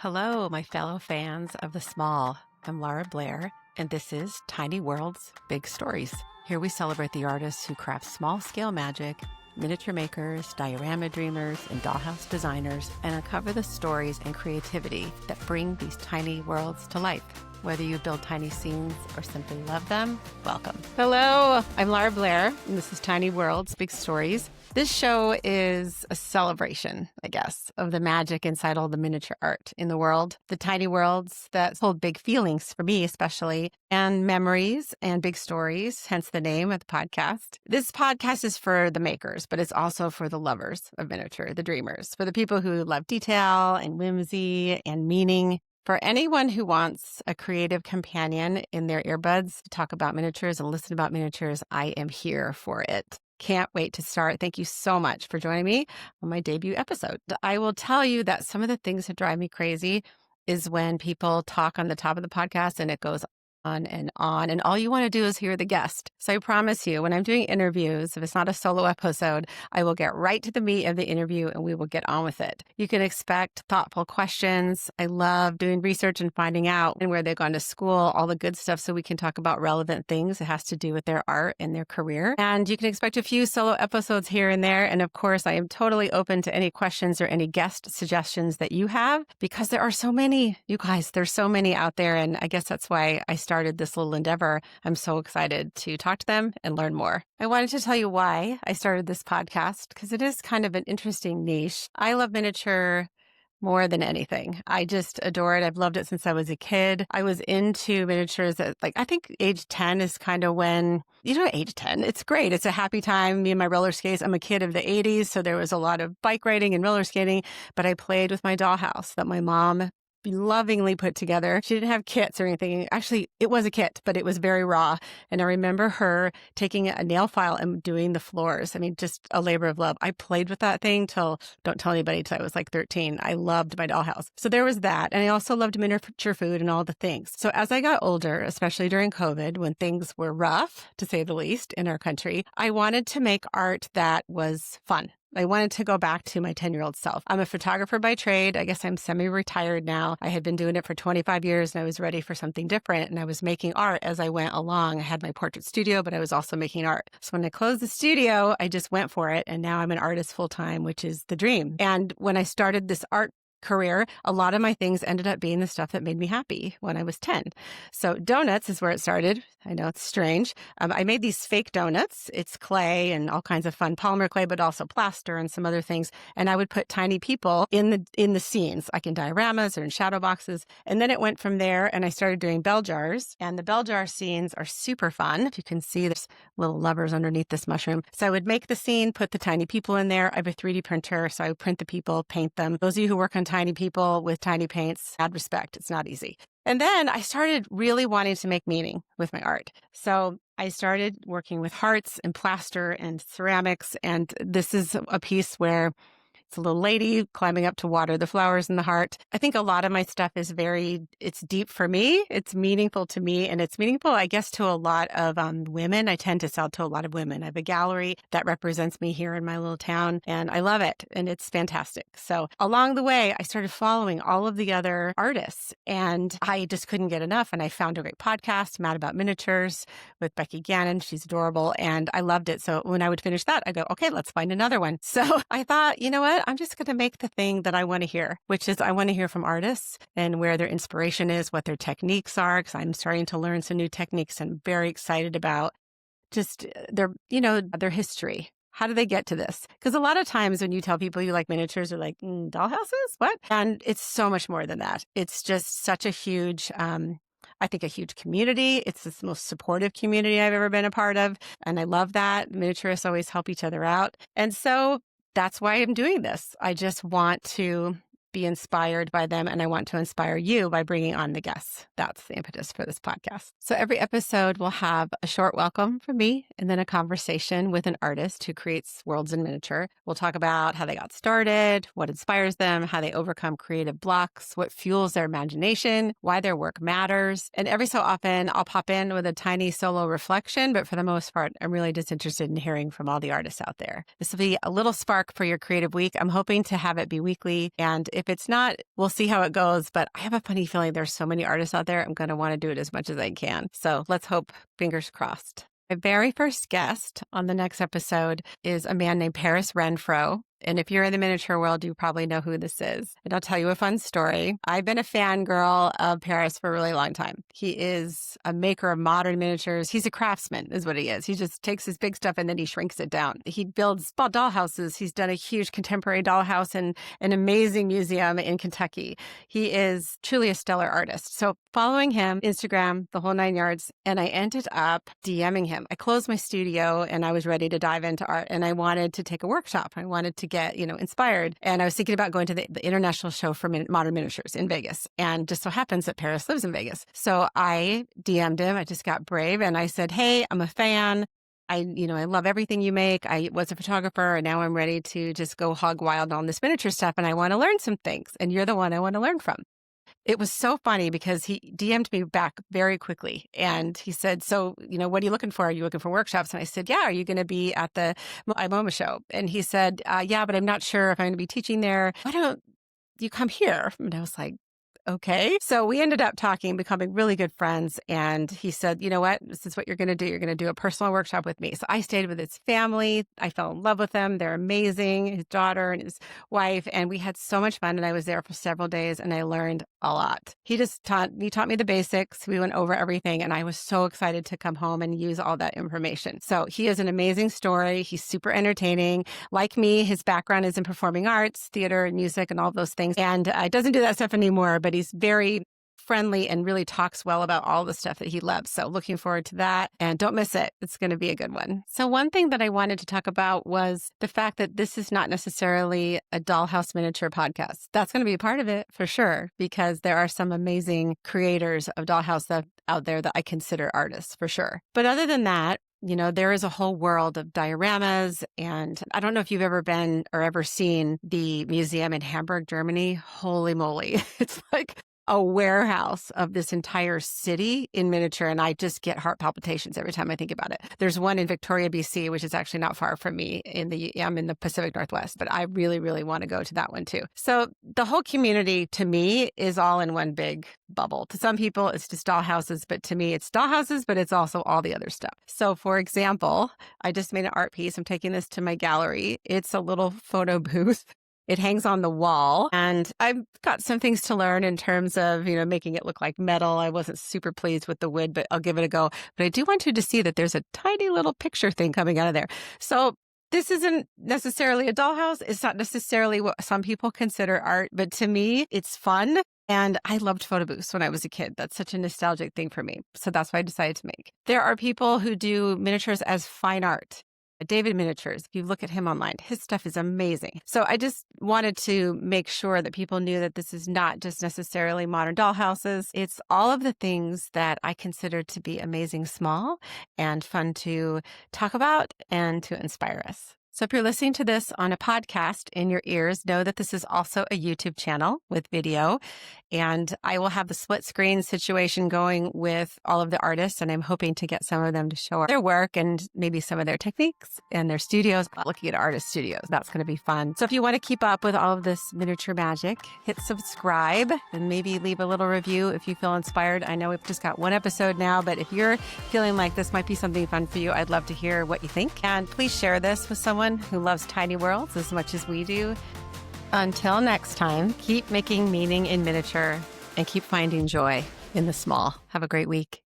Hello, my fellow fans of the small. I'm Lara Blair, and this is Tiny Worlds, Big Stories. Here we celebrate the artists who craft small-scale magic, miniature makers, diorama dreamers, and dollhouse designers, and uncover the stories and creativity that bring these tiny worlds to life. Whether you build tiny scenes or simply love them, welcome. Hello, I'm Lara Blair, and this is Tiny Worlds, Big Stories. This show is a celebration, I guess, of the magic inside all the miniature art in the world, the tiny worlds that hold big feelings for me especially, and memories and big stories, hence the name of the podcast. This podcast is for the makers, but it's also for the lovers of miniature, the dreamers, for the people who love detail and whimsy and meaning. For anyone who wants a creative companion in their earbuds to talk about miniatures and listen about miniatures, I am here for it. Can't wait to start. Thank you so much for joining me on my debut episode. I will tell you that some of the things that drive me crazy is when people talk on the top of the podcast and it goes on, and all you want to do is hear the guest. So I promise you, when I'm doing interviews, if it's not a solo episode, I will get right to the meat of the interview and we will get on with it. You can expect thoughtful questions. I love doing research and finding out and where they've gone to school, all the good stuff so we can talk about relevant things that has to do with their art and their career. And you can expect a few solo episodes here and there. And of course, I am totally open to any questions or any guest suggestions that you have, because there are so many, you guys, there's so many out there. And I guess that's why I started this little endeavor. I'm so excited to talk to them and learn more. I wanted to tell you why I started this podcast, because it is kind of an interesting niche. I love miniature more than anything. I just adore it. I've loved it since I was a kid. I was into miniatures at I think age 10 is kind of when, age 10, it's great. It's a happy time. Me and my roller skates. I'm a kid of the 80s, so there was a lot of bike riding and roller skating, but I played with my dollhouse that my mom lovingly put together. She didn't have kits or anything. Actually, it was a kit, but it was very raw. And I remember her taking a nail file and doing the floors. I mean, just a labor of love. I played with that thing don't tell anybody, till I was 13. I loved my dollhouse. So there was that. And I also loved miniature food and all the things. So as I got older, especially during COVID, when things were rough, to say the least, in our country, I wanted to make art that was fun. I wanted to go back to my 10-year-old self. I'm a photographer by trade. I guess I'm semi-retired now. I had been doing it for 25 years and I was ready for something different. And I was making art as I went along. I had my portrait studio, but I was also making art. So when I closed the studio, I just went for it. And now I'm an artist full-time, which is the dream. And when I started this art career, a lot of my things ended up being the stuff that made me happy when I was 10. So donuts is where it started. I know it's strange. I made these fake donuts. It's clay and all kinds of fun polymer clay, but also plaster and some other things. And I would put tiny people in the scenes, like in dioramas or in shadow boxes. And then it went from there, and I started doing bell jars. And the bell jar scenes are super fun. If you can see, there's little levers underneath this mushroom. So I would make the scene, put the tiny people in there. I have a 3D printer, so I would print the people, paint them. Those of you who work on tiny people with tiny paints, add respect. It's not easy. And then I started really wanting to make meaning with my art. So I started working with hearts and plaster and ceramics. And this is a piece where it's a little lady climbing up to water the flowers in the heart. I think a lot of my stuff is it's deep for me. It's meaningful to me. And it's meaningful, I guess, to a lot of women. I tend to sell to a lot of women. I have a gallery that represents me here in my little town, and I love it. And it's fantastic. So along the way, I started following all of the other artists, and I just couldn't get enough. And I found a great podcast, Mad About Miniatures, with Becky Gannon. She's adorable. And I loved it. So when I would finish that, I go, okay, let's find another one. So I thought, you know what? I'm just going to make the thing that I want to hear, which is I want to hear from artists and where their inspiration is, what their techniques are, because I'm starting to learn some new techniques and very excited about just their history. How do they get to this? Because a lot of times when you tell people you like miniatures, they're like, dollhouses? What? And it's so much more than that. It's just such a huge, I think, a huge community. It's the most supportive community I've ever been a part of. And I love that. Miniaturists always help each other out. And so that's why I'm doing this. I just want to be inspired by them, and I want to inspire you by bringing on the guests. That's the impetus for this podcast. So every episode will have a short welcome from me and then a conversation with an artist who creates worlds in miniature. We'll talk about how they got started, what inspires them, how they overcome creative blocks, what fuels their imagination, why their work matters. And every so often, I'll pop in with a tiny solo reflection, but for the most part, I'm really just interested in hearing from all the artists out there. This will be a little spark for your creative week. I'm hoping to have it be weekly. And if If it's not, we'll see how it goes. But I have a funny feeling there's so many artists out there. I'm going to want to do it as much as I can. So let's hope, fingers crossed. My very first guest on the next episode is a man named Paris Renfro. And if you're in the miniature world, you probably know who this is. And I'll tell you a fun story. I've been a fangirl of Paris for a really long time. He is a maker of modern miniatures. He's a craftsman is what he is. He just takes his big stuff and then he shrinks it down. He builds dollhouses. He's done a huge contemporary dollhouse in an amazing museum in Kentucky. He is truly a stellar artist. So following him, Instagram, the whole 9 yards, and I ended up DMing him. I closed my studio and I was ready to dive into art and I wanted to take a workshop. I wanted to get, inspired. And I was thinking about going to the International Show for Modern Miniatures in Vegas. And just so happens that Paris lives in Vegas. So I DM'd him. I just got brave and I said, hey, I'm a fan. I love everything you make. I was a photographer and now I'm ready to just go hog wild on this miniature stuff. And I want to learn some things. And you're the one I want to learn from. It was so funny because he DM'd me back very quickly and he said, so, what are you looking for? Are you looking for workshops? And I said, yeah, are you going to be at the IMOMA show? And he said, yeah, but I'm not sure if I'm going to be teaching there. Why don't you come here? And I was like, okay. So we ended up talking, becoming really good friends. And he said, you know what? This is what you're going to do. You're going to do a personal workshop with me. So I stayed with his family. I fell in love with them. They're amazing. His daughter and his wife. And we had so much fun. And I was there for several days and I learned a lot. He taught me the basics. We went over everything. And I was so excited to come home and use all that information. So he is an amazing story. He's super entertaining. Like me, his background is in performing arts, theater and music and all those things. And he doesn't do that stuff anymore, but he's very friendly and really talks well about all the stuff that he loves. So looking forward to that and don't miss it. It's going to be a good one. So one thing that I wanted to talk about was the fact that this is not necessarily a dollhouse miniature podcast. That's going to be a part of it for sure, because there are some amazing creators of dollhouse stuff out there that I consider artists for sure. But other than that, there is a whole world of dioramas. And I don't know if you've ever been or ever seen the museum in Hamburg, Germany. Holy moly. It's like a warehouse of this entire city in miniature. And I just get heart palpitations every time I think about it. There's one in Victoria, BC, which is actually not far from me. I'm in the Pacific Northwest, but I really, really want to go to that one too. So the whole community to me is all in one big bubble. To some people, it's just dollhouses, but to me, it's dollhouses, but it's also all the other stuff. So for example, I just made an art piece. I'm taking this to my gallery. It's a little photo booth. It hangs on the wall and I've got some things to learn in terms of, making it look like metal. I wasn't super pleased with the wood, but I'll give it a go. But I do want you to see that there's a tiny little picture thing coming out of there. So this isn't necessarily a dollhouse. It's not necessarily what some people consider art, but to me, it's fun. And I loved photo booths when I was a kid. That's such a nostalgic thing for me. So that's what I decided to make. There are people who do miniatures as fine art. David Miniatures, if you look at him online, his stuff is amazing. So I just wanted to make sure that people knew that this is not just necessarily modern dollhouses. It's all of the things that I consider to be amazing, small, and fun to talk about and to inspire us. So if you're listening to this on a podcast in your ears, know that this is also a YouTube channel with video. And I will have the split screen situation going with all of the artists. And I'm hoping to get some of them to show their work and maybe some of their techniques and their studios, looking at artist studios. That's going to be fun. So if you want to keep up with all of this miniature magic, hit subscribe and maybe leave a little review if you feel inspired. I know we've just got one episode now, but if you're feeling like this might be something fun for you, I'd love to hear what you think. And please share this with someone who loves tiny worlds as much as we do. Until next time, keep making meaning in miniature and keep finding joy in the small. Have a great week.